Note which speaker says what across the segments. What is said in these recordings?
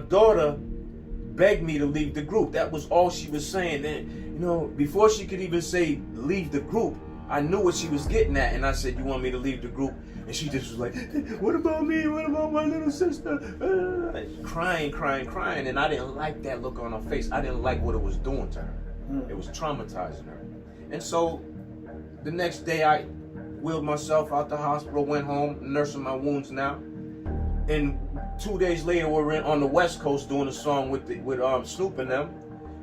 Speaker 1: daughter begged me to leave the group. That was all she was saying. And, you know, before she could even say leave the group, I knew what she was getting at. And I said, you want me to leave the group? And she just was like, what about me? What about my little sister? Crying. And I didn't like that look on her face. I didn't like what it was doing to her. It was traumatizing her. And so the next day I wheeled myself out the hospital, went home, nursing my wounds now. And 2 days later, we're on the West Coast doing a song with Snoop and them.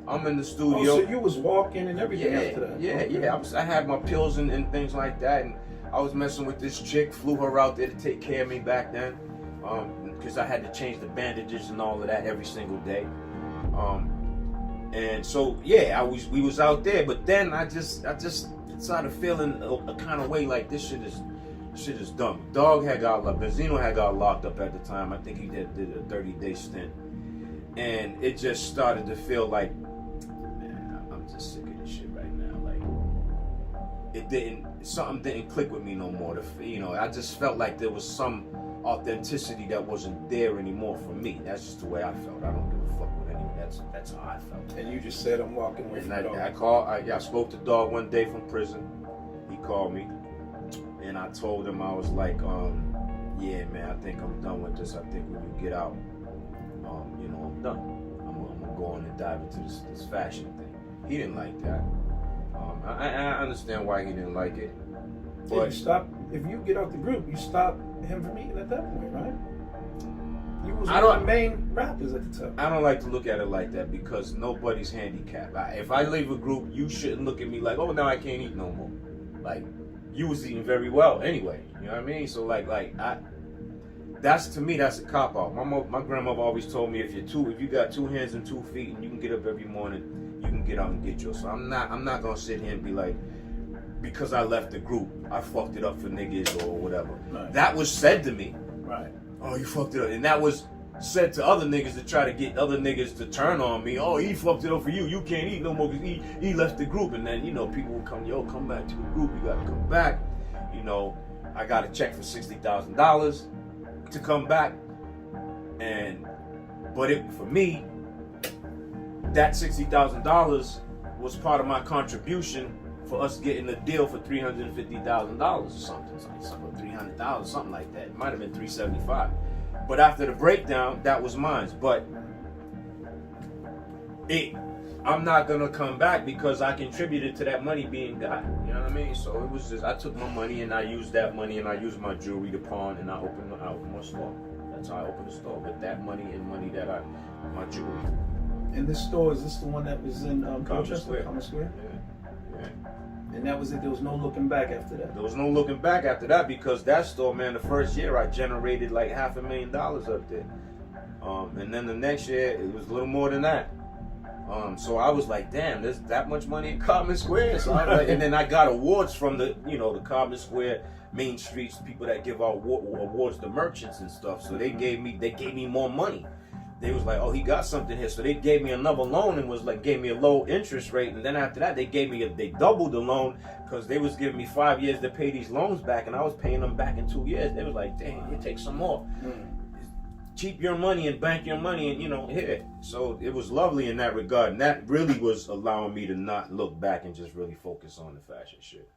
Speaker 1: I'm in the studio.
Speaker 2: Oh, so you was walking and everything after that?
Speaker 1: Yeah. I had my pills and things like that. And I was messing with this chick, flew her out there to take care of me back then. Because I had to change the bandages and all of that every single day. And so, yeah, we was out there. But then I just started feeling a kind of way like this shit is dumb. Dog had got locked. Benzino had got locked up at the time. I think he did a 30-day stint. And it just started to feel like, man, I'm just sick of this shit right now. Like, something didn't click with me no more. I just felt like there was some authenticity that wasn't there anymore for me. That's just the way I felt. I don't give a fuck with anyone. That's how I felt.
Speaker 2: And you just said, I'm walking away from the dog.
Speaker 1: I spoke to Dog one day from prison. He called me. And I told him, I was like, yeah, man, I think I'm done with this. I think when you get out, I'm done. I'm gonna go on and dive into this fashion thing. He didn't like that. I understand why he didn't like it.
Speaker 2: But if you get out the group, you stop him from eating at that point, right? You was one of the main rappers at the time.
Speaker 1: I don't like to look at it like that because nobody's handicapped. If I leave a group, you shouldn't look at me like, oh, now I can't eat no more. Like, you was eating very well anyway. You know what I mean? So to me, that's a cop out. My grandmother always told me if you got 2 hands and 2 feet and you can get up every morning, you can get out and get yours. So I'm not gonna sit here and be like, because I left the group, I fucked it up for niggas or whatever. Right. That was said to me.
Speaker 2: Right.
Speaker 1: Oh, you fucked it up. And that was said to other niggas to try to get other niggas to turn on me. Oh, he fucked it up for you. You can't eat no more because he left the group. And then, people would come back to the group. You got to come back. I got a check for $60,000 to come back. But for me, that $60,000 was part of my contribution for us getting a deal for $350,000 or something, $300,000, something like that. It might have been $375,000. But after the breakdown, that was mine. But I'm not gonna come back because I contributed to that money being got. You know what I mean? So it was just, I took my money and I used that money and I used my jewelry to pawn and I opened my store. That's how I opened the store, with that money and money that my jewelry.
Speaker 2: And this store, is this the one that was in
Speaker 1: Common Square? Yeah.
Speaker 2: And that was it. There was no looking back after that.
Speaker 1: There was no looking back after that because that store, man, the first year I generated like $500,000 up there. And then the next year it was a little more than that. So I was like, damn, there's that much money in Common Square. So I was like, and then I got awards from the Common Square Main Streets, people that give out awards to merchants and stuff. So they gave me more money. They was like, oh, he got something here. So they gave me another loan and gave me a low interest rate. And then after that, they doubled the loan because they was giving me 5 years to pay these loans back. And I was paying them back in 2 years. They was like, damn, it takes some more. Keep your money and bank your money and, here. So it was lovely in that regard. And that really was allowing me to not look back and just really focus on the fashion shit.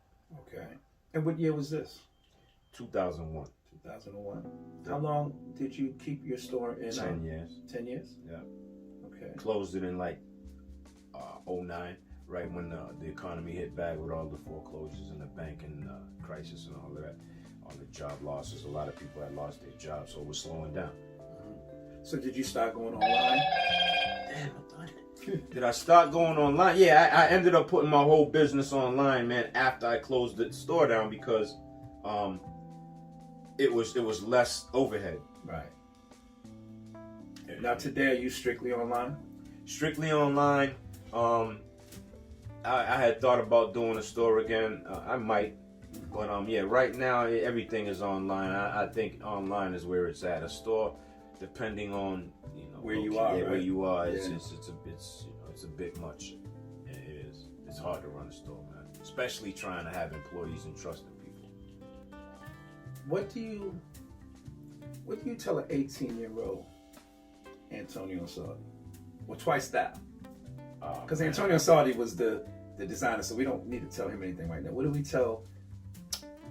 Speaker 2: Okay. And what year was this?
Speaker 1: 2001.
Speaker 2: 2001. How long did you keep your store in?
Speaker 1: 10 years.
Speaker 2: 10 years?
Speaker 1: Yeah.
Speaker 2: Okay.
Speaker 1: Closed it in 2009, right when the economy hit bad with all the foreclosures and the banking crisis and all of that, all the job losses. A lot of people had lost their jobs, so it was slowing down.
Speaker 2: So did you start going online?
Speaker 1: Damn, I thought Did I start going online? Yeah, I ended up putting my whole business online, man, after I closed the store down because it was less overhead.
Speaker 2: Right. Now today, are you strictly online?
Speaker 1: Strictly online. I had thought about doing a store again. I might, but right now everything is online. I think online is where it's at. A store, depending on
Speaker 2: where you are, right?
Speaker 1: Where you are, it's a bit much. It is. It's hard to run a store, man, especially trying to have employees and trusting people. What do you
Speaker 2: tell an 18-year-old Antonio Ansaldi? Well, twice that. Because
Speaker 1: Man.
Speaker 2: Antonio Ansaldi was the designer, so we don't need to tell him anything right now. What do we tell?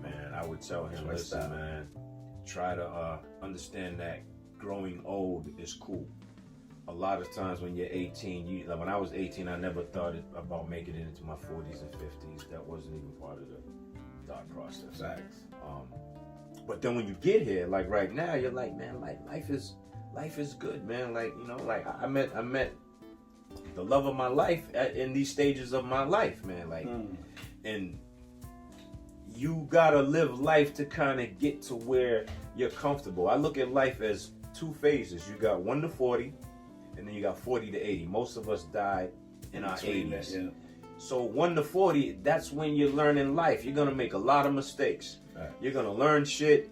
Speaker 1: Man, I would tell him,
Speaker 2: Twice
Speaker 1: listen,
Speaker 2: that.
Speaker 1: man, try to understand that growing old is cool. A lot of times when you're 18, like when I was 18, I never thought about making it into my 40s and 50s. That wasn't even part of the thought process.
Speaker 2: Facts.
Speaker 1: But then when you get here, like right now, you're like, man, like life is good, man. Like, you know, like I met the love of my life in these stages of my life, man. Like, and you gotta live life to kind of get to where you're comfortable. I look at life as two phases. You got 1 to 40, and then you got 40 to 80. Most of us died in our 80s.
Speaker 2: Yeah.
Speaker 1: So 1 to 40, that's when you're learning life. You're gonna make a lot of mistakes.
Speaker 2: Right.
Speaker 1: You're gonna learn shit.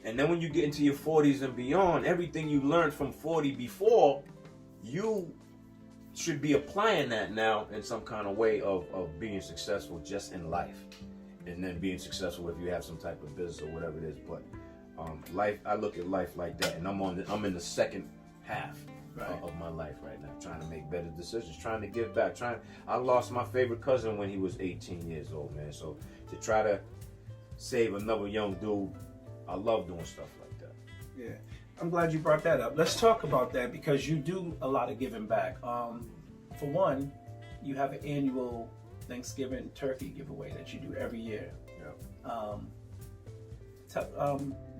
Speaker 1: And then when you get into your 40s and beyond, everything you learned from 40 before, you should be applying that now in some kind of way of being successful just in life. And then being successful if you have some type of business or whatever it is. But life, I look at life like that, and I'm in the second half of my life right now, trying to make better decisions, trying to give back. I lost my favorite cousin when he was 18 years old, man. So to try to save another young dude, I love doing stuff like that.
Speaker 2: Yeah, I'm glad you brought that up. Let's talk about that because you do a lot of giving back. For one, you have an annual Thanksgiving turkey giveaway that you do every year.
Speaker 1: Yeah.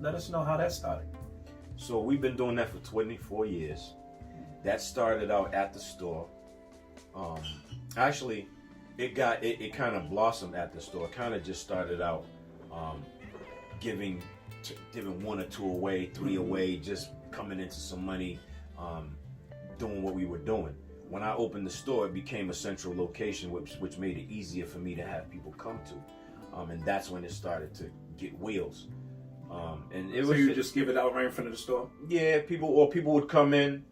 Speaker 2: Let us know how that started.
Speaker 1: So we've been doing that for 24 years. That started out at the store. Actually, it kind of blossomed at the store. It kind of just started out giving 1 or 2 away, 3 away, just coming into some money, doing what we were doing. When I opened the store, it became a central location, which made it easier for me to have people come to, and that's when it started to get wheels. And it
Speaker 2: So
Speaker 1: was
Speaker 2: you just give it out right in front of the store?
Speaker 1: Yeah, people would come in,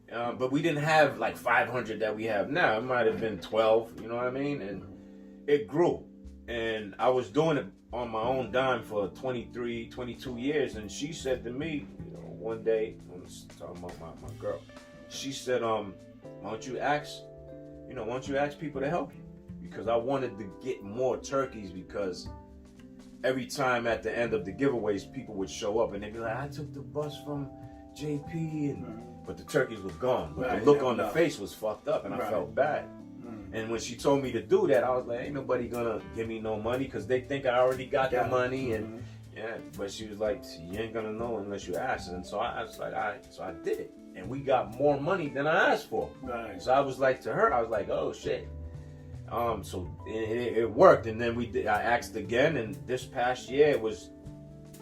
Speaker 1: but we didn't have like 500 that we have now. It might have been 12, you know what I mean? And it grew, and I was doing it on my own dime for 23, 22 years. And she said to me, you know, one day, I'm talking about my girl, she said, why don't you ask people to help you? Because I wanted to get more turkeys, because every time at the end of the giveaways, people would show up and they'd be like, I took the bus from JP, but the turkeys were gone. But the look on the face was fucked up, and I felt bad. And when she told me to do that, I was like, ain't nobody gonna give me no money, because they think I already got the money. And but she was like, you ain't gonna know unless you ask. And so I was like, all right. So I did it, and we got more money than I asked for.
Speaker 2: Right.
Speaker 1: So I was like, to her, I was like, oh shit. So it worked, and then I asked again, and this past year it was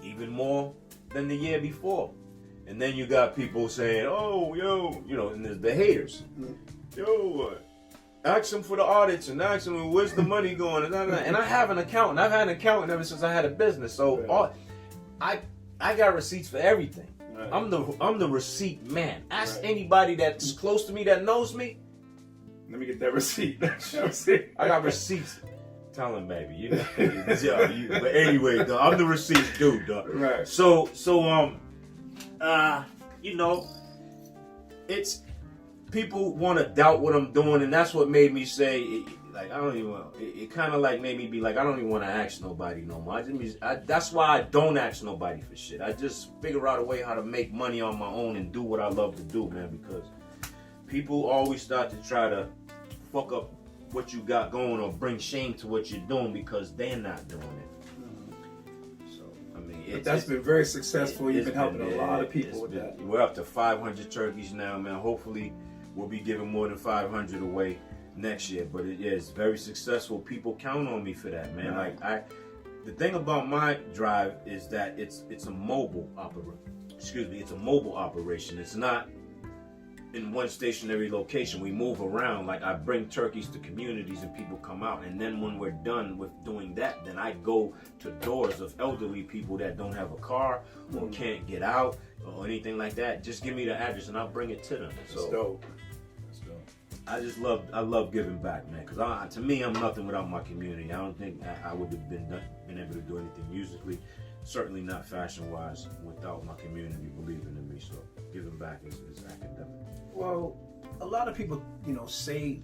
Speaker 1: even more than the year before. And then you got people saying, oh, yo, you know, and there's the haters. Yo, ask them for the audits, and ask them where's the money going, and I have an accountant. I've had an accountant ever since I had a business. So I got receipts for everything. Right. I'm the receipt man. Ask anybody that's close to me that knows me.
Speaker 2: Let me get that receipt.
Speaker 1: I got receipts. Tell him, baby. You know, but anyway, though, I'm the receipts dude, though.
Speaker 2: Right.
Speaker 1: So, you know, it's people want to doubt what I'm doing, and that's what made me say, like, I don't even. It kind of like made me be like, I don't even want to ask nobody no more. That's why I don't ask nobody for shit. I just figure out a way how to make money on my own and do what I love to do, man. Because people always start to try to fuck up what you got going or bring shame to what you're doing because they're not doing it. So, I mean,
Speaker 2: that's been very successful. You've been helping a lot of people with that.
Speaker 1: We're up to 500 turkeys now, man. Hopefully, we'll be giving more than 500 away next year. But it's very successful. People count on me for that, man.
Speaker 2: Right.
Speaker 1: Like the thing about my drive is that it's a mobile operation. Excuse me, it's a mobile operation. It's not in one stationary location. We move around. Like, I bring turkeys to communities and people come out, and then when we're done with doing that, then I go to doors of elderly people that don't have a car or can't get out or anything like that. Just give me the address and I'll bring it to them. So
Speaker 2: that's dope.
Speaker 1: I love giving back, man, because to me, I'm nothing without my community. I don't think I would have been able to do anything musically certainly not fashion-wise without my community believing in me. So giving back is academic.
Speaker 2: Well, a lot of people, say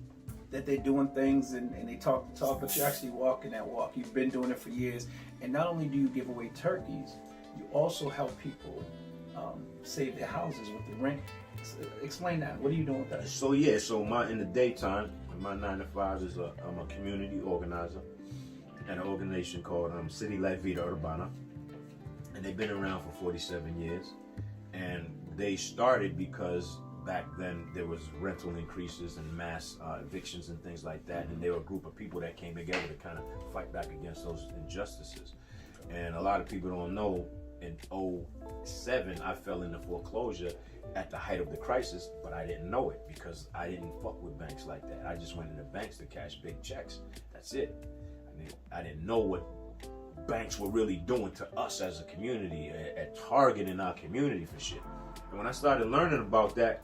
Speaker 2: that they're doing things and they talk the talk, but you're actually walking that walk. You've been doing it for years. And not only do you give away turkeys, you also help people save their houses with the rent. Explain that. What are you doing with that?
Speaker 1: So in the daytime, my 9 to 5 is I'm a community organizer at an organization called City La Vida Urbana. And they've been around for 47 years. And they started because back then there was rental increases and mass evictions and things like that, and they were a group of people that came together to kind of fight back against those injustices. And a lot of people don't know, in 2007 I fell into foreclosure at the height of the crisis, but I didn't know it because I didn't fuck with banks like that. I just went into banks to cash big checks. That's it. I didn't know what banks were really doing to us as a community, at targeting our community for shit. And when I started learning about that,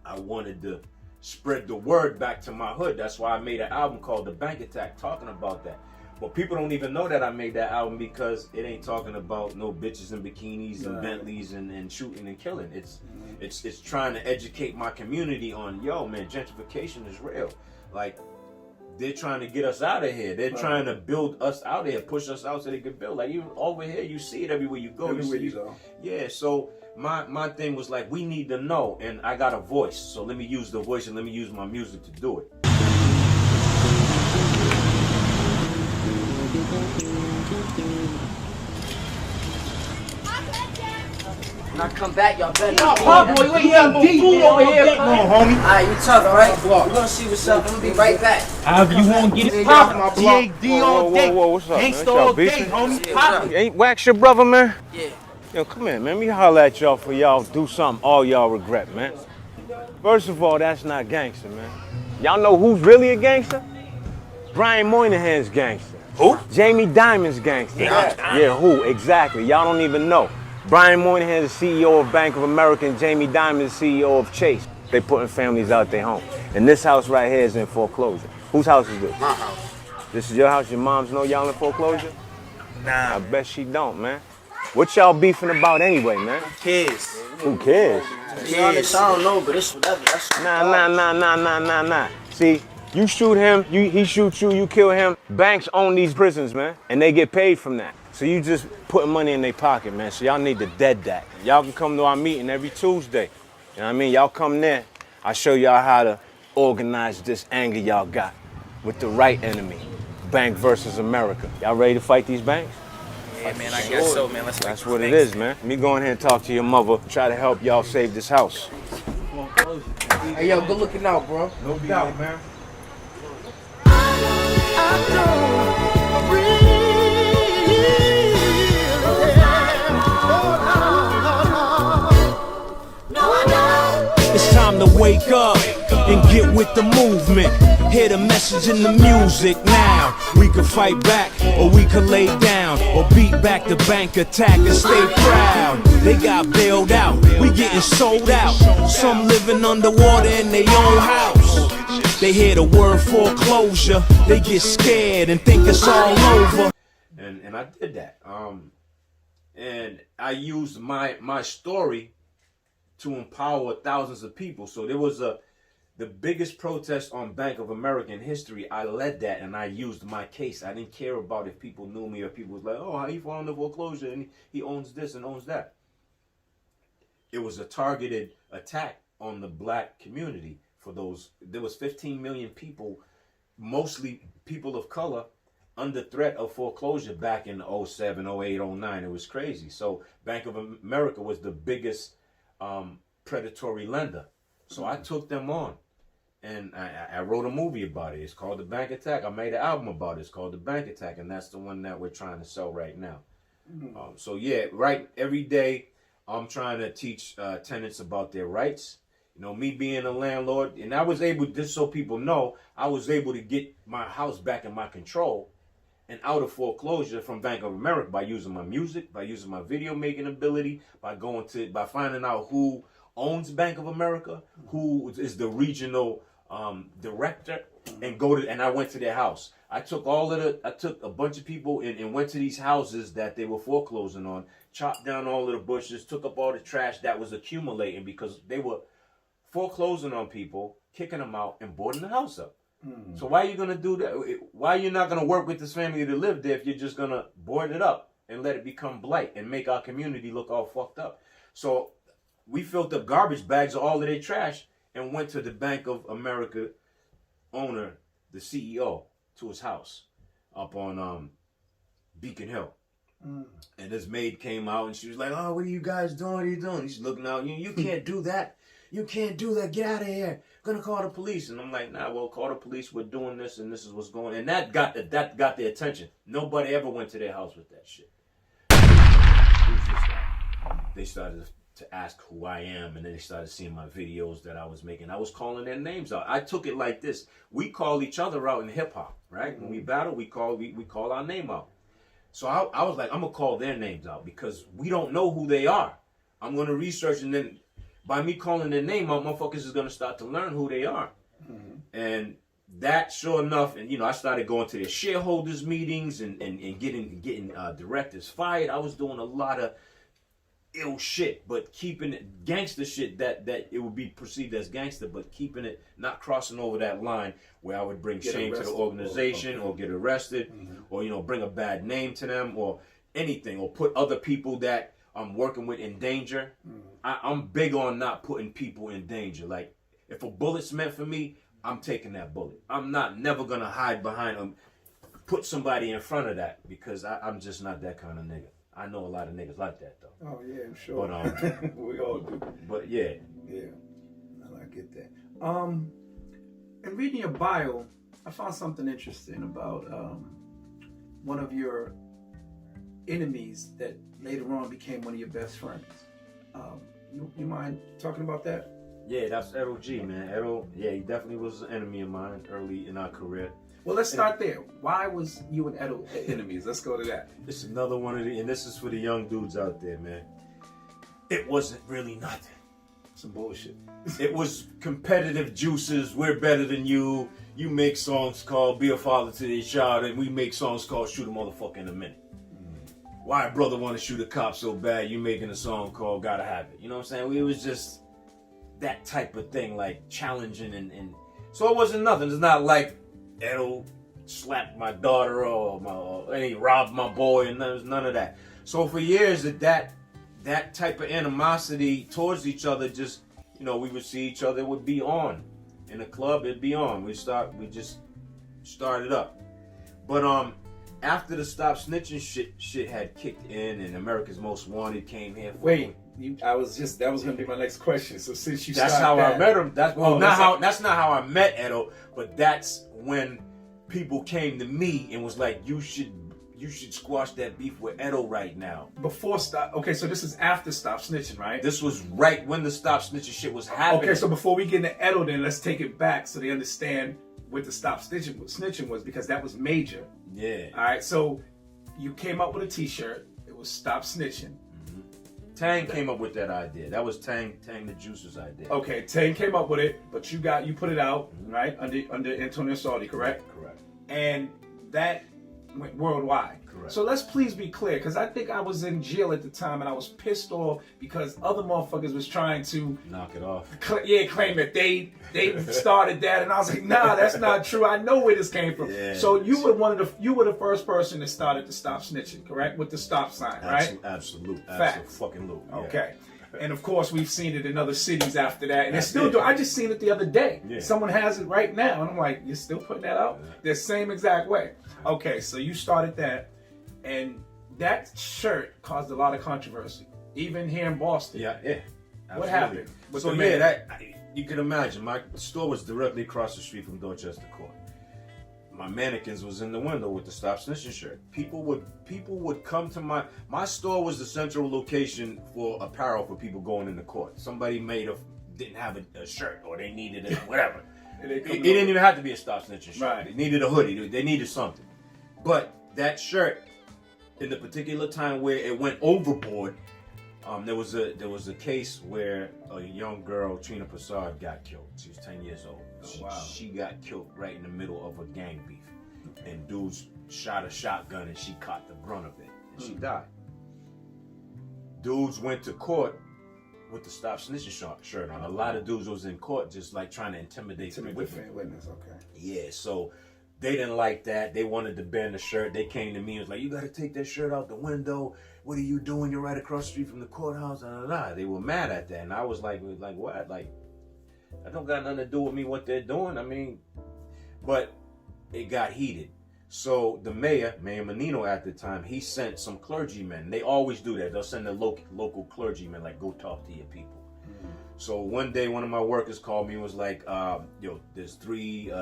Speaker 1: I wanted to spread the word back to my hood. That's why I made an album called The Bank Attack, talking about that. But people don't even know that I made that album because it ain't talking about no bitches in bikinis and Bentleys and shooting and killing. It's trying to educate my community on, yo, man, gentrification is real. Like, they're trying to get us out of here. They're trying to build us out of here, push us out so they can build. Like, even over here, you see it everywhere you go.
Speaker 2: Everywhere you go.
Speaker 1: Yeah, so my thing was like, we need to know, and I got a voice, so let me use the voice and let me use my music to do it.
Speaker 3: When I come back, y'all better
Speaker 4: Yo,
Speaker 3: not
Speaker 4: boy, you ain't deep over here. Come on, homie.
Speaker 3: Alright, you tough, right? We're gonna see what's up. I'm gonna be right back.
Speaker 4: However you want to get it poppin'. G.A.D. all day.
Speaker 1: Whoa, what's up,
Speaker 4: Gangsta
Speaker 1: man?
Speaker 4: all
Speaker 1: Y'all
Speaker 4: day,
Speaker 1: beefing?
Speaker 4: homie.
Speaker 3: Yeah,
Speaker 4: Poppin'.
Speaker 1: You ain't wax your brother, man?
Speaker 3: Yeah.
Speaker 1: Yo, come here, man. Let me holler at y'all for y'all do something all y'all regret, man. First of all, that's not gangster, man. Y'all know who's really a gangster? Brian Moynihan's gangster. Who? Jamie Dimon's gangster. Yeah, who? Exactly. Y'all don't even know. Brian Moynihan is the CEO of Bank of America and Jamie Dimon is the CEO of Chase. They putting families out their home. And this house right here is in foreclosure. Whose house is this?
Speaker 5: My house.
Speaker 1: This is your house? Your moms know y'all in foreclosure?
Speaker 5: Nah,
Speaker 1: I bet she don't, man. What y'all beefing about anyway, man?
Speaker 5: kids.
Speaker 1: Who cares?
Speaker 3: To be honest, I don't know, but it's whatever. That's
Speaker 1: Nah. See, you shoot him, he shoots you, you kill him. Banks own these prisons, man, and they get paid from that. So you just putting money in their pocket, man. So y'all need to dead that. Y'all can come to our meeting every Tuesday. You know what I mean? Y'all come there. I'll show y'all how to organize this anger y'all got with the right enemy. Bank versus America. Y'all ready to fight these banks?
Speaker 5: Yeah, man, I guess so, man. Let's
Speaker 1: That's what it is, man. Me go in here and talk to your mother, try to help y'all save this house.
Speaker 3: Hey, yo, good looking out, bro.
Speaker 1: No doubt, man.
Speaker 6: It's time to wake up and get with the movement. Hear the message in the music now. We can fight back, or we can lay down, or beat back the bank attack and stay proud. They got bailed out, we getting sold out. Some living underwater in their own house. They hear the word foreclosure, they get scared and think it's all over.
Speaker 1: And I did that. And I used my story to empower thousands of people. So there was the biggest protest on Bank of America in history. I led that and I used my case. I didn't care about if people knew me or people was like, oh, how you fall under foreclosure and he owns this and owns that. It was a targeted attack on the black community for those. There was 15 million people, mostly people of color, under threat of foreclosure back in 07, 08, 09. It was crazy. So Bank of America was the biggest predatory lender. So I took them on and I wrote a movie about it. It's called The Bank Attack. I made an album about it. It's called The Bank Attack, and that's the one that we're trying to sell right now. So yeah, right, every day I'm trying to teach tenants about their rights. You know, me being a landlord, and I was able, just so people know, I was able to get my house back in my control and out of foreclosure from Bank of America by using my music, by using my video making ability, by finding out who owns Bank of America, who is the regional director, and I went to their house. I took a bunch of people and went to these houses that they were foreclosing on, chopped down all of the bushes, took up all the trash that was accumulating because they were foreclosing on people, kicking them out, and boarding the house up. So why are you gonna do that? Why are you not gonna work with this family to live there if you're just gonna board it up and let it become blight and make our community look all fucked up? So we filled up garbage bags of all of their trash and went to the Bank of America owner, the CEO, to his house up on Beacon Hill. And his maid came out and she was like, "Oh, what are you guys doing? What are you doing?" He's looking out. You can't do that. You can't do that. Get out of here. I'm gonna call the police. And I'm like, nah, well, call the police. We're doing this and this is what's going on. And that got their attention. Nobody ever went to their house with that shit. They started to ask who I am, and then they started seeing my videos that I was making. I was calling their names out. I took it like this. We call each other out in hip hop, right? When we battle, we call our name out. So I was like, I'm gonna call their names out because we don't know who they are. I'm gonna research, and then by me calling their name out, motherfuckers is gonna start to learn who they are. And that, sure enough, and I started going to their shareholders meetings and getting directors fired. I was doing a lot of ill shit, but keeping it gangster shit that it would be perceived as gangster, but keeping it not crossing over that line where I would bring shame to the organization or get arrested or bring a bad name to them or anything, or put other people that I'm working with in danger. I'm big on not putting people in danger. Like, if a bullet's meant for me, I'm taking that bullet. I'm never gonna hide behind them, put somebody in front of that, because I'm just not that kind of nigga. I know a lot of niggas like that though.
Speaker 2: Oh yeah, I'm sure.
Speaker 1: But
Speaker 2: we all do.
Speaker 1: But yeah.
Speaker 2: Yeah, I get that. In reading your bio, I found something interesting about one of your enemies that later on became one of your best friends. You mind talking about that?
Speaker 1: Yeah, that's Edo G, man. Edo, yeah, he definitely was an enemy of mine early in our career.
Speaker 2: Well, let's start there. Why was you and Edo enemies? Let's go to that.
Speaker 1: It's another one of the, and this is for the young dudes out there, man. It wasn't really nothing.
Speaker 2: Some bullshit.
Speaker 1: It was competitive juices. We're better than you. You make songs called Be a Father to Your Child, and we make songs called Shoot a Motherfucker in a Minute. Why a brother want to shoot a cop so bad? You making a song called Gotta Have It. You know what I'm saying? It was just that type of thing, like challenging, and so it wasn't nothing. It's not like Edo slapped my daughter or he robbed my boy, and none of that. So for years that type of animosity towards each other, just we would see each other, it would be on in the club, it'd be on. We just started up. But after the Stop Snitching shit had kicked in and America's Most Wanted came here.
Speaker 2: That was gonna be my next question. So since you
Speaker 1: that's how I met him. That's not how I met Edo, but that's when people came to me and was like, you should squash that beef with Edo right now.
Speaker 2: Before Stop, okay, so this is after Stop Snitching, right?
Speaker 1: This was right when the Stop Snitching shit was happening.
Speaker 2: Okay, so before we get into Edo, then let's take it back so they understand what the Stop Snitching was, because that was major.
Speaker 1: Yeah.
Speaker 2: All right, so you came up with a T-shirt. It was Stop Snitching.
Speaker 1: Tang came up with that idea. That was Tang the Juicer's idea.
Speaker 2: Okay, Tang came up with it, but you put it out, right, under Antonio Ansaldi, correct?
Speaker 1: Correct.
Speaker 2: And that went worldwide.
Speaker 1: Correct.
Speaker 2: So let's please be clear, because I think I was in jail at the time and I was pissed off because other motherfuckers was trying to
Speaker 1: knock it off.
Speaker 2: Claim that they started that, and I was like, nah, that's not true. I know where this came from.
Speaker 1: Yeah.
Speaker 2: So you were the first person that started to Stop Snitching, correct? With the stop sign, right?
Speaker 1: Absolute.
Speaker 2: Fact.
Speaker 1: Fucking loop. Yeah.
Speaker 2: Okay. And of course, we've seen it in other cities after that, and they're still doing. I just seen it the other day.
Speaker 1: Yeah.
Speaker 2: Someone has it right now, and I'm like, you're still putting that out? The same exact way. Okay, so you started that, and that shirt caused a lot of controversy, even here in Boston.
Speaker 1: Yeah. Absolutely.
Speaker 2: What happened?
Speaker 1: So you can imagine, my store was directly across the street from Dorchester Court. My mannequins was in the window with the Stop Snitching shirt. People would come to my store was the central location for apparel for people going into court. Somebody didn't have a shirt, or they needed it, whatever. It didn't even have to be a Stop Snitching shirt.
Speaker 2: Right.
Speaker 1: They needed a hoodie. They needed something. But that shirt, in the particular time where it went overboard, there was a case where a young girl, Trina Prasad, got killed. She was 10 years old.
Speaker 2: wow.
Speaker 1: She got killed right in the middle of a gang beef. And dudes shot a shotgun and she caught the brunt of it. And she died. Dudes went to court with the Stop Snitching shirt on. A lot of dudes was in court just like trying to intimidate the
Speaker 2: witness. Okay.
Speaker 1: Yeah, so they didn't like that. They wanted to ban the shirt. They came to me and was like, you got to take that shirt out the window. What are you doing? You're right across the street from the courthouse. They were mad at that. And I was like what? Like, that don't got nothing to do with me what they're doing. I mean, but it got heated. So the Mayor Menino at the time, he sent some clergymen. They always do that. They'll send the local clergymen, like, go talk to your people. Mm-hmm. So one day, one of my workers called me and was like, there's 3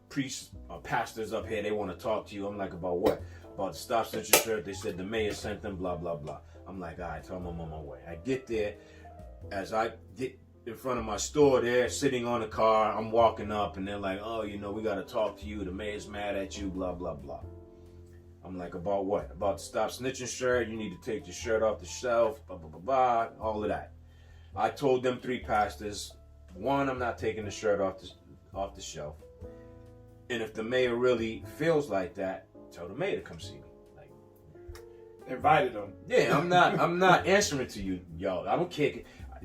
Speaker 1: priests, pastors up here. They want to talk to you. I'm like, about what? About the Stop Snitching Tshirt. They said the mayor sent them, blah, blah, blah. I'm like, all right, tell them I'm on my way. I get there. As I get in front of my store, they're sitting on a car. I'm walking up and they're like, oh, we got to talk to you. The mayor's mad at you, blah, blah, blah. I'm like, about what? About the Stop Snitching Shirt. You need to take your shirt off the shelf, blah, blah, blah, blah, all of that. I told them 3 pastors, 1, I'm not taking the shirt off the shelf. And if the mayor really feels like that, tell the mayor to come see me. Like,
Speaker 2: invited them.
Speaker 1: Yeah, I'm not answering to you, yo. I don't care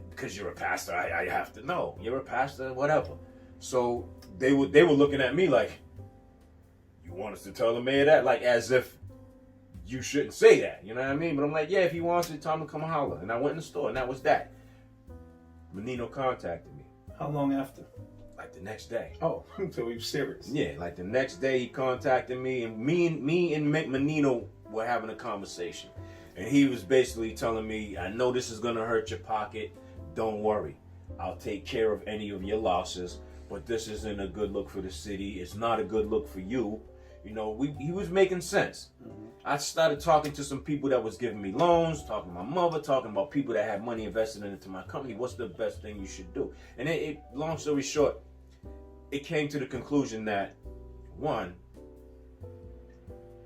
Speaker 1: because you're a pastor. I have to know you're a pastor, whatever. So they were looking at me like, you want us to tell the mayor that, like as if you shouldn't say that. You know what I mean? But I'm like, yeah, if he wants to, tell him to come holler. And I went in the store, and that was that. Menino contacted me.
Speaker 2: How long after?
Speaker 1: Like the next day.
Speaker 2: Oh, so he was serious.
Speaker 1: Yeah, like the next day he contacted me, and me and Menino were having a conversation. And he was basically telling me, I know this is gonna hurt your pocket. Don't worry. I'll take care of any of your losses, but this isn't a good look for the city. It's not a good look for you. He was making sense. Mm-hmm. I started talking to some people that was giving me loans, talking to my mother, talking about people that had money invested into my company. What's the best thing you should do? And long story short, it came to the conclusion that, 1,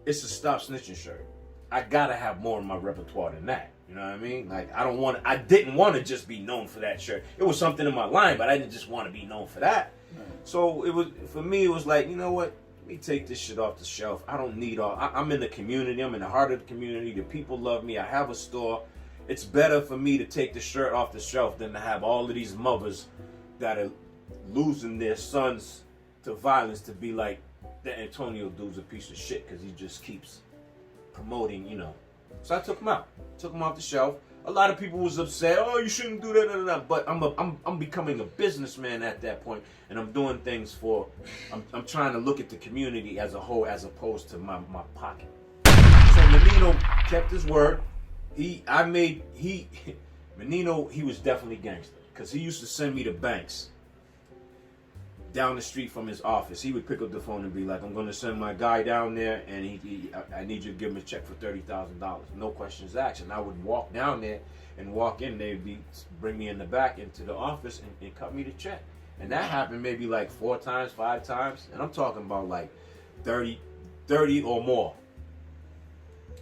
Speaker 1: it's a Stop Snitching shirt. I gotta have more in my repertoire than that. You know what I mean? Like, I didn't want to just be known for that shirt. It was something in my line, but I didn't just want to be known for that. Right. So for me, it was like, you know what? Let me take this shit off the shelf. I don't need I'm in the community. I'm in the heart of the community. The people love me. I have a store. It's better for me to take the shirt off the shelf than to have all of these mothers that are losing their sons to violence to be like, that Antonio dude's a piece of shit because he just keeps promoting, So I took him out. Took him off the shelf. A lot of people was upset. Oh, you shouldn't do that. But I'm becoming a businessman at that point, and I'm doing things I'm trying to look at the community as a whole as opposed to my pocket. So Menino kept his word. Menino, he was definitely gangster because he used to send me to banks down the street from his office. He would pick up the phone and be like, I'm going to send my guy down there, and I need you to give him a check for $30,000. No questions asked. And I would walk down there and walk in. They'd bring me in the back into the office and cut me the check. And that happened maybe like 4 times, 5 times. And I'm talking about like 30 or more.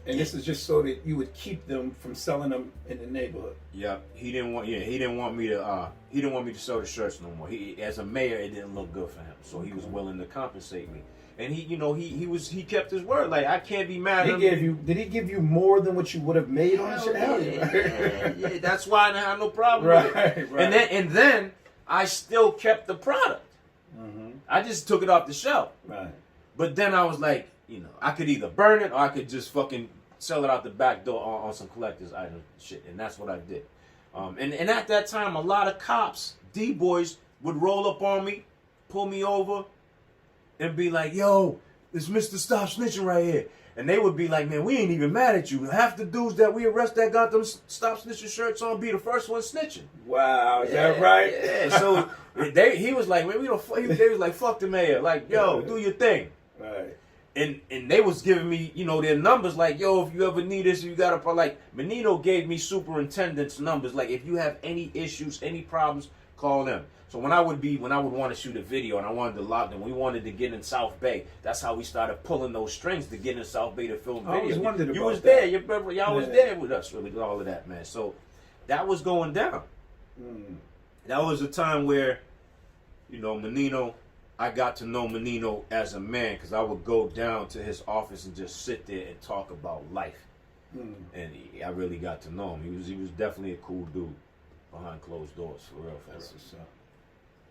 Speaker 2: And this is just so that you would keep them from selling them in the neighborhood.
Speaker 1: Yeah, he didn't want me to sell the shirts no more. As a mayor, it didn't look good for him, so he was willing to compensate me. And he kept his word. Like, I can't be mad at him.
Speaker 2: Did he give you more than what you would have made on the shirt?
Speaker 1: Yeah, that's why I didn't have no problem with it. Right. And then I still kept the product. Mm-hmm. I just took it off the shelf. Right. But then I was like, I could either burn it or I could just fucking sell it out the back door on some collector's item shit. And that's what I did. And at that time, a lot of cops, D-boys, would roll up on me, pull me over, and be like, yo, it's Mr. Stop Snitching right here. And they would be like, man, we ain't even mad at you. Half the dudes that we arrest that got them Stop Snitching shirts on be the first one snitching.
Speaker 2: Wow, is that right?
Speaker 1: Yeah, so he was like, man, they was like, fuck the mayor. Like, yo, do your thing. Right. And they was giving me, their numbers like, yo, if you ever need this, you got to, like, Menino gave me superintendent's numbers. Like, if you have any issues, any problems, call them. So when I would want to shoot a video and I wanted to log them, we wanted to get in South Bay. That's how we started pulling those strings to get in South Bay to film video.
Speaker 2: I was wondering about
Speaker 1: you was
Speaker 2: that.
Speaker 1: there. You remember, y'all was there with us, really, all of that, man. So that was going down. That was a time where you know, Menino, I got to know Menino as a man because I would go down to his office and just sit there and talk about life. And I really got to know him. He was definitely a cool dude behind closed doors, for real.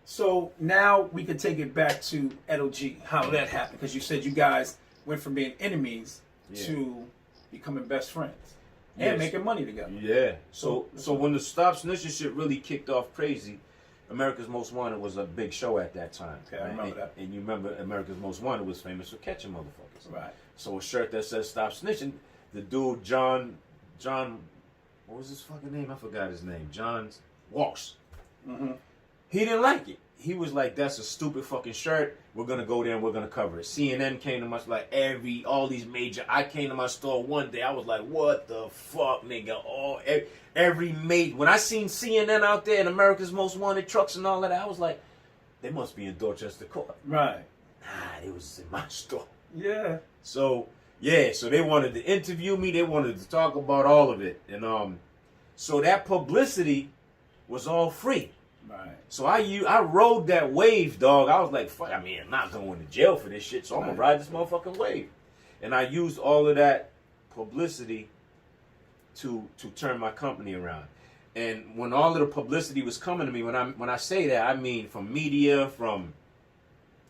Speaker 2: So now we can take it back to Edo G, how that happened, because you said you guys went from being enemies to becoming best friends and making money together.
Speaker 1: Yeah. So when the Stop Snitching shit really kicked off crazy, America's Most Wanted was a big show at that time.
Speaker 2: Okay, I remember that.
Speaker 1: And you remember America's Most Wanted was famous for catching motherfuckers.
Speaker 2: Right.
Speaker 1: So a shirt that says Stop Snitching, the dude John, what was his fucking name? I forgot his name. John Walsh. He didn't like it. He was like, "That's a stupid fucking shirt. We're gonna go there and we're gonna cover it." CNN came to my all these major. I came to my store one day. I was like, "What the fuck, nigga?" Every mate. When I seen CNN out there in America's Most Wanted trucks and all of that, I was like, "They must be in Dorchester Court."
Speaker 2: Right.
Speaker 1: Nah, it was in my store.
Speaker 2: Yeah.
Speaker 1: So they wanted to interview me. They wanted to talk about all of it, and so that publicity was all free.
Speaker 2: Right.
Speaker 1: So I rode that wave, dog. I was like, fuck, I mean, I'm not going to jail for this shit, so I'm gonna ride this motherfucking wave. And I used all of that publicity to turn my company around. And when all of the publicity was coming to me, when I say that, I mean from media, from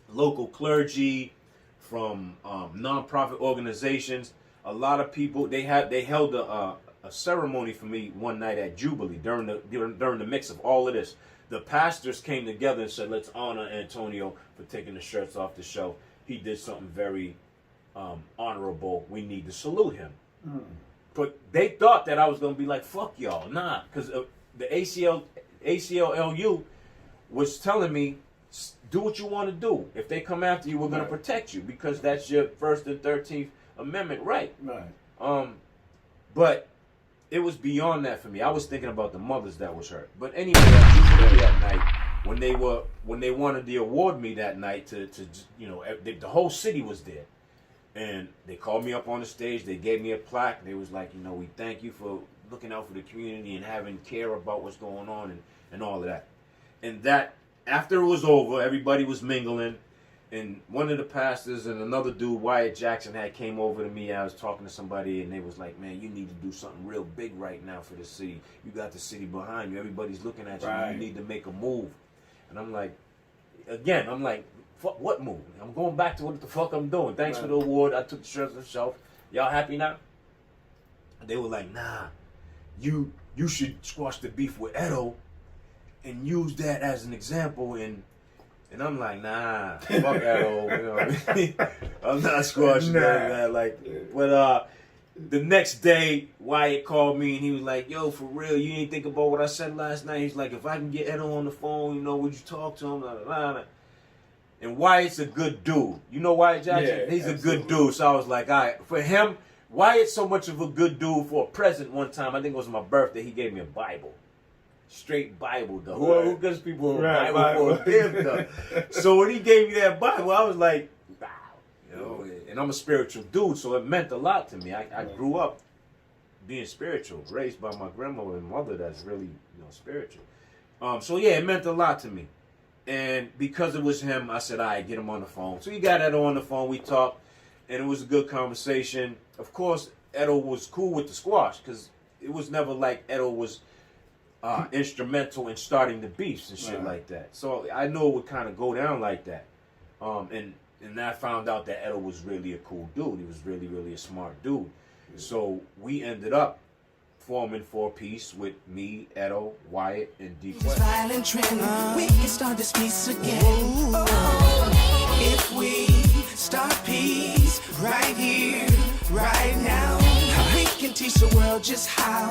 Speaker 1: local clergy, from nonprofit organizations. A lot of people, they held a ceremony for me one night at Jubilee during the mix of all of this. The pastors came together and said, "Let's honor Antonio for taking the shirts off the show. He did something very honorable. We need to salute him." But they thought that I was going to be like, "Fuck y'all." Nah, because the ACLU was telling me, "Do what you want to do. If they come after you, we're going to protect you because that's your First and 13th Amendment right."
Speaker 2: Right.
Speaker 1: But it was beyond that for me. I was thinking about the mothers that was hurt. But anyway, that night when they wanted to award me that night to the whole city was there, and they called me up on the stage. They gave me a plaque. They was like, "We thank you for looking out for the community and having care about what's going on and all of that." And that after it was over, everybody was mingling. And one of the pastors and another dude, Wyatt Jackson, came over to me. I was talking to somebody, and they was like, "Man, you need to do something real big right now for the city. You got the city behind you. Everybody's looking at you.
Speaker 2: Right.
Speaker 1: You need to make a move." And I'm like, fuck, what move? I'm going back to what the fuck I'm doing. Thanks for the award. I took the shirts off the shelf. Y'all happy now? And they were like, "Nah, you should squash the beef with Edo and use that as an example." And I'm like, "Nah, fuck Edo, I'm not squashing that. But the next day, Wyatt called me and he was like, "Yo, for real, you didn't think about what I said last night?" He's like, "If I can get Edo on the phone, would you talk to him?" Blah, blah, blah. And Wyatt's a good dude. You know Wyatt Jackson?
Speaker 2: Yeah,
Speaker 1: He's
Speaker 2: absolutely.
Speaker 1: a good dude. So I was like, all right, for him, Wyatt's so much of a good dude. For a present one time, I think it was my birthday, he gave me a Bible. Straight Bible, though. Who gives people a Bible for a gift, though? So when he gave me that Bible, I was like, wow. And I'm a spiritual dude, so it meant a lot to me. I grew up being spiritual, raised by my grandmother and mother that's really spiritual. So yeah, it meant a lot to me. And because it was him, I said, all right, get him on the phone. So he got Edo on the phone, we talked, and it was a good conversation. Of course, Edo was cool with the squash, because it was never like Edo was instrumental in starting the beefs and shit like that. So I knew it would kind of go down like that. And I found out that Edo was really a cool dude. He was really, really a smart dude. So we ended up forming 4-piece with me, Edo, Wyatt, and D.
Speaker 7: Violent trend, we can start this piece again. If we start peace right here, right now, we can teach the world just how.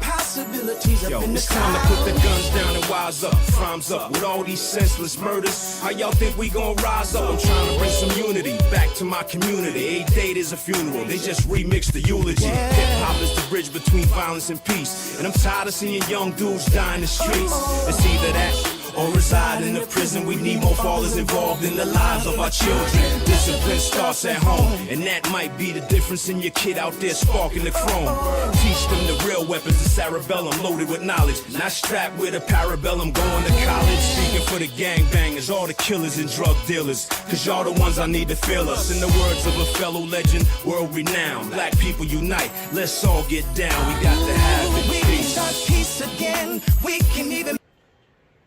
Speaker 7: Possibilities up in the
Speaker 6: it's time to put the guns down and wise up, crimes up with all these senseless murders. How y'all think we gon' rise up? I'm trying to bring some unity back to my community. 8 days is a funeral, they just remixed the eulogy. Hip-hop is the bridge between violence and peace, and I'm tired of seeing young dudes die in the streets. It's either that or reside in a prison. We need more fathers involved in the lives of our children. Discipline starts at home, and that might be the difference in your kid out there sparking the chrome. Teach them the real weapons, the cerebellum loaded with knowledge, not strapped with a parabellum going to college. Speaking for the gangbangers, all the killers and drug dealers, cause y'all the ones I need to feel us. In the words of a fellow legend, world renowned, black people unite, let's all get down. We got to have it.
Speaker 7: We can start peace again. We can even.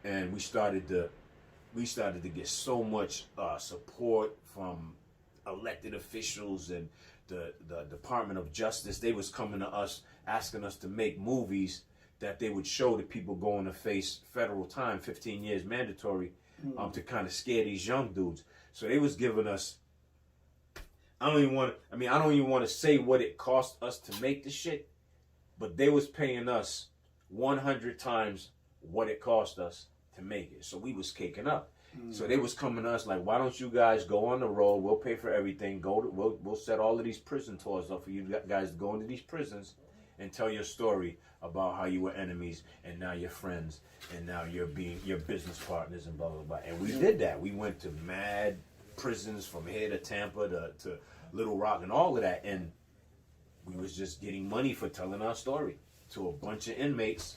Speaker 1: And we started to get so much support from elected officials and the Department of Justice. They was coming to us asking us to make movies that they would show to people going to face federal time, 15 years mandatory, to kind of scare these young dudes. So they was giving us, I don't even want to say what it cost us to make the shit, but they was paying us 100 times what it cost us to make it. So we was caking up. So they was coming to us like, why don't you guys go on the road? We'll pay for everything. We'll set all of these prison tours up for you guys to go into these prisons and tell your story about how you were enemies and now you're friends and now you're business partners and blah blah blah. And we did that. We went to mad prisons from here to Tampa to Little Rock and all of that, and we was just getting money for telling our story to a bunch of inmates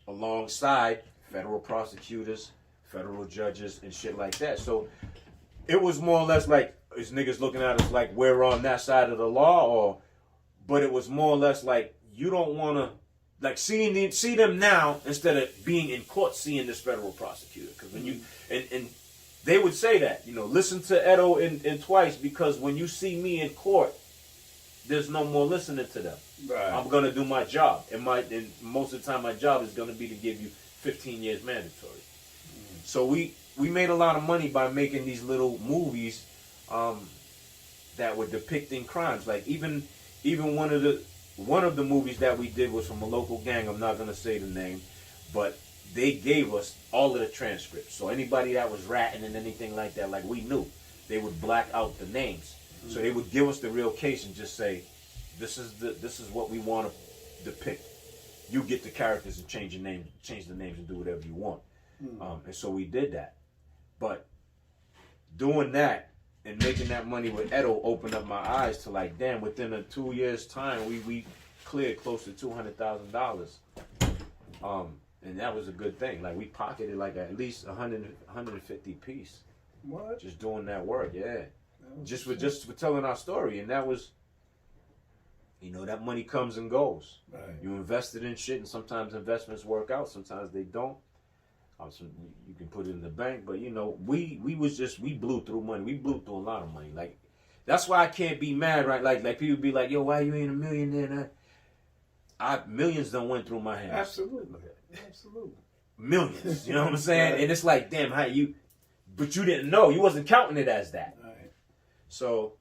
Speaker 1: alongside federal prosecutors, federal judges, and shit like that. So it was more or less like, is niggas looking at us like we're on that side of the law, but it was more or less like, you don't want to, like, see them now instead of being in court seeing this federal prosecutor. Because when you, and they would say that, listen to Edo in Twice, because when you see me in court, there's no more listening to them. Right. I'm going to do my job. And most of the time my job is going to be to give you 15 years mandatory. So we made a lot of money by making these little movies that were depicting crimes. Like even one of the movies that we did was from a local gang. I'm not gonna say the name, but they gave us all of the transcripts. So anybody that was ratting and anything like that, like we knew, they would black out the names. So they would give us the real case and just say, this is what we want to depict. You get the characters and change the names and do whatever you want. And so we did that. But doing that and making that money with Edo opened up my eyes to like, damn, within a 2 years time, we cleared close to $200,000. And that was a good thing. Like we pocketed like at least 150 piece.
Speaker 2: What?
Speaker 1: Just doing that work, yeah. Just for telling our story. And that was, that money comes and goes. Right. You invested in shit, and sometimes investments work out, sometimes they don't. You can put it in the bank, but we blew through money. We blew through a lot of money. Like that's why I can't be mad, right? Like people be like, yo, why you ain't a millionaire? Millions done went through my hands.
Speaker 2: Absolutely.
Speaker 1: Millions. You know what I'm saying? Right. And it's like, damn, but you didn't know. You wasn't counting it as that.
Speaker 2: Right.
Speaker 1: So,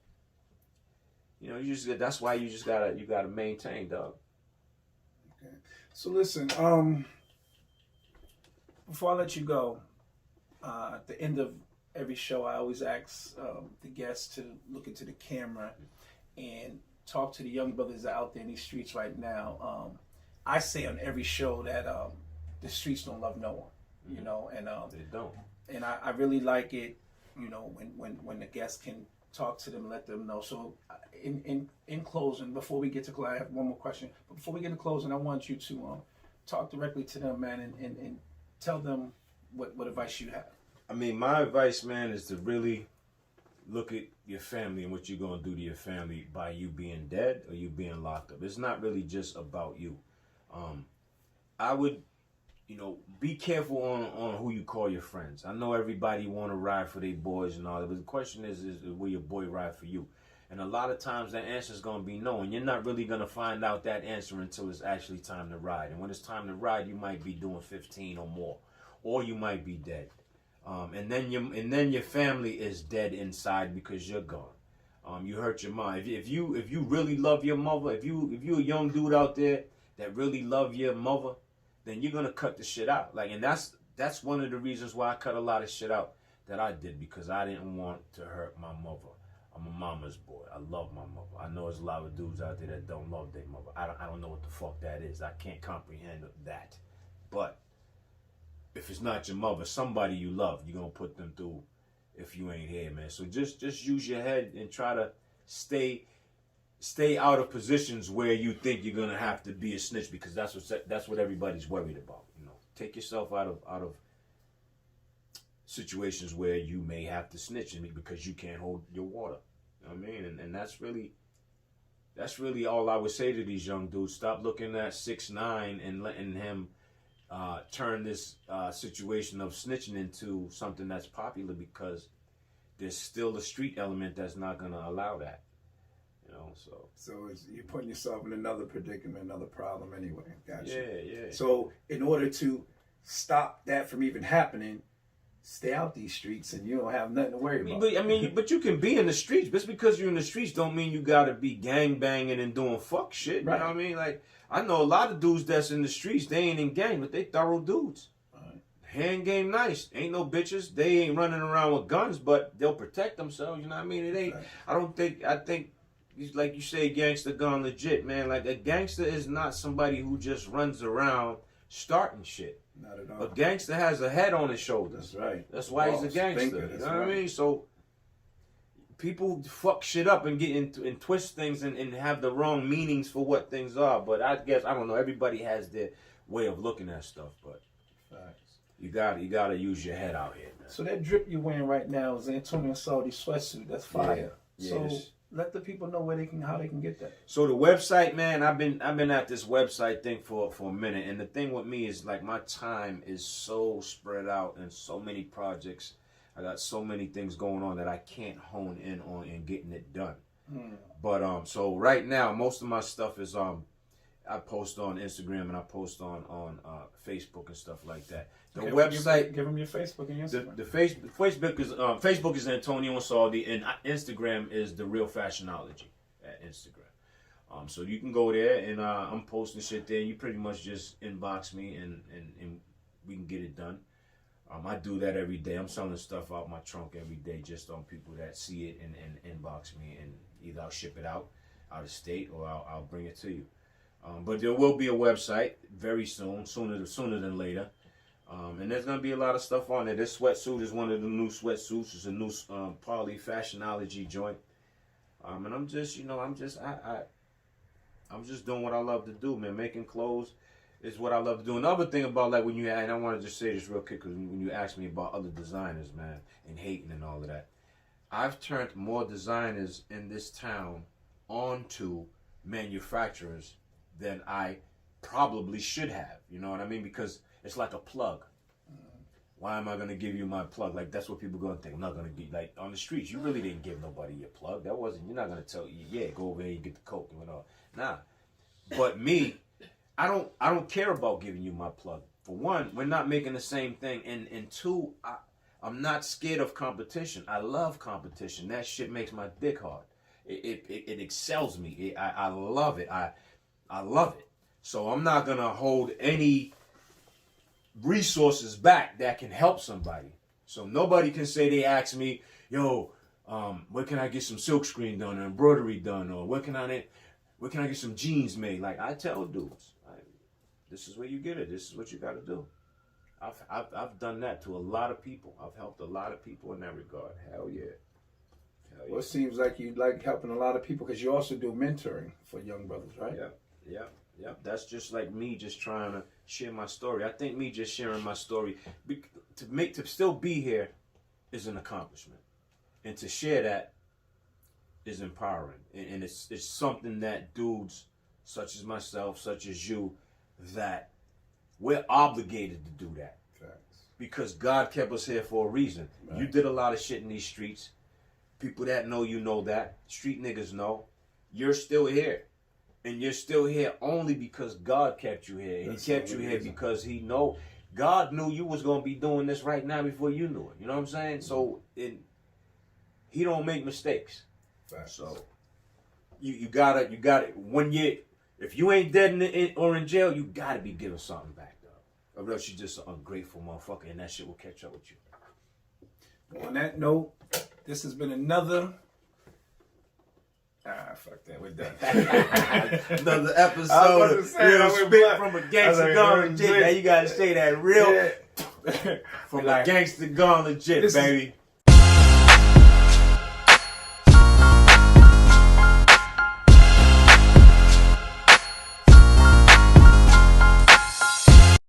Speaker 1: that's why you gotta maintain, dog.
Speaker 2: Okay. So listen, before I let you go, at the end of every show, I always ask the guests to look into the camera and talk to the young brothers that are out there in these streets right now. I say on every show that the streets don't love no one, and
Speaker 1: they don't.
Speaker 2: And I really like it, when the guests can talk to them and let them know. So in closing, before we get to close, I have one more question. But before we get to closing, I want you to talk directly to them, man, and tell them what advice you have.
Speaker 1: I mean, my advice, man, is to really look at your family and what you're going to do to your family by you being dead or you being locked up. It's not really just about you. I would, be careful on who you call your friends. I know everybody want to ride for their boys and all that, but the question is will your boy ride for you? And a lot of times that answer is going to be no, and you're not really going to find out that answer until it's actually time to ride. And when it's time to ride, you might be doing 15 or more, or you might be dead. And then your family is dead inside because you're gone. You hurt your mom. If you really love your mother, if you a young dude out there that really love your mother, then you're gonna cut the shit out. Like, and that's one of the reasons why I cut a lot of shit out that I did, because I didn't want to hurt my mother. I'm a mama's boy. I love my mother. I know there's a lot of dudes out there that don't love their mother. I don't know what the fuck that is. I can't comprehend that. But if it's not your mother, somebody you love, you're gonna put them through if you ain't here, man. So just use your head and try to stay out of positions where you think you're gonna have to be a snitch, because that's what everybody's worried about. You know, take yourself out of situations where you may have to snitch because you can't hold your water. You know what I mean? And that's really all I would say to these young dudes. Stop looking at 6ix9ine and letting him turn this situation of snitching into something that's popular, because there's still a street element that's not going to allow that. You know, so
Speaker 2: you're putting yourself in another predicament, another problem anyway. Gotcha.
Speaker 1: Yeah.
Speaker 2: So in order to stop that from even happening, stay out these streets and you don't have nothing to worry about.
Speaker 1: But you can be in the streets. Just because you're in the streets don't mean you got to be gang banging and doing fuck shit.
Speaker 2: Right.
Speaker 1: You know what I mean? Like, I know a lot of dudes that's in the streets, they ain't in gang, but they thorough dudes.
Speaker 2: Right.
Speaker 1: Hand game nice. Ain't no bitches. They ain't running around with guns, but they'll protect themselves. You know what I mean? It ain't. Right. I think, like you say, Gangsta Gone Legit, man. Like, a gangster is not somebody who just runs around starting shit.
Speaker 2: Not at all.
Speaker 1: A gangster has a head on his shoulders.
Speaker 2: That's right.
Speaker 1: That's why he's a gangster. You know what I mean? So people fuck shit up and get into and twist things and have the wrong meanings for what things are. But I guess, I don't know, everybody has their way of looking at stuff. But you gotta use your head out here, man.
Speaker 2: So that drip you're wearing right now is Antonio Ansaldi sweatsuit. That's fire.
Speaker 1: Yeah.
Speaker 2: So
Speaker 1: Yes.
Speaker 2: let the people know how they can get that.
Speaker 1: So the website, man, I've been at this website thing for a minute, and the thing with me is, like, my time is so spread out and so many projects. I got so many things going on that I can't hone in on and getting it done. But so right now, most of my stuff is I post on Instagram and I post on Facebook and stuff like that. The website,
Speaker 2: give them your Facebook and Instagram.
Speaker 1: the Facebook is Antonio Ansaldi, and Instagram is The Real Fashionology at Instagram. So you can go there, and I'm posting shit there. You pretty much just inbox me and we can get it done. I do that every day. I'm selling stuff out my trunk every day, just on people that see it and inbox me, and either I'll ship it out of state or I'll bring it to you. But there will be a website very soon, sooner than later. And there's gonna be a lot of stuff on there. This sweatsuit is one of the new sweatsuits. It's a new Parley Fashionology joint. And I'm just doing what I love to do, man. Making clothes is what I love to do. Another thing about, like, when and I want to just say this real quick, because when you ask me about other designers, man, and hating and all of that, I've turned more designers in this town onto manufacturers than I probably should have. You know what I mean? Because it's like a plug. Why am I going to give you my plug? Like, that's what people going to think. I'm not going to give, like, on the streets, you really didn't give nobody your plug. You're not going to tell you, yeah, go over there and get the coke and all. Nah. But me, I don't care about giving you my plug. For one, we're not making the same thing. And two, I'm not scared of competition. I love competition. That shit makes my dick hard. It excels me. I love it. I love it. So I'm not going to hold any resources back that can help somebody. So nobody can say they ask me, yo, where can I get some silk screen done or embroidery done, or where can I get some jeans made? Like, I tell dudes, this is where you get it. This is what you got to do. I've done that to a lot of people. I've helped a lot of people in that regard. Hell yeah.
Speaker 2: Well, it seems like you like helping a lot of people, because you also do mentoring for young brothers, right?
Speaker 1: Yeah. That's just like me just trying to share my story. I think me just sharing my story to still be here is an accomplishment, and to share that is empowering. And it's something that dudes such as myself, such as you, that we're obligated to do that.
Speaker 2: Facts.
Speaker 1: Because God kept us here for a reason. Right. You did a lot of shit in these streets. People that know you know that. Street niggas know. You're still here. And you're still here only because God kept you here. And He kept you here because He know. God knew you was going to be doing this right now before you knew it. You know what I'm saying? So He don't make mistakes.
Speaker 2: Facts.
Speaker 1: So you gotta when if you ain't dead or in jail, you gotta be giving something back, though. Or else you're just an ungrateful motherfucker, and that shit will catch up with you.
Speaker 2: On that note, this has been another. Fuck that, we're done.
Speaker 1: Another episode of Real Spit from a Gangsta Gone Legit. Now you gotta say that real. Yeah.
Speaker 2: up.
Speaker 1: From the Gangsta Gone Legit,
Speaker 2: this is-
Speaker 1: baby.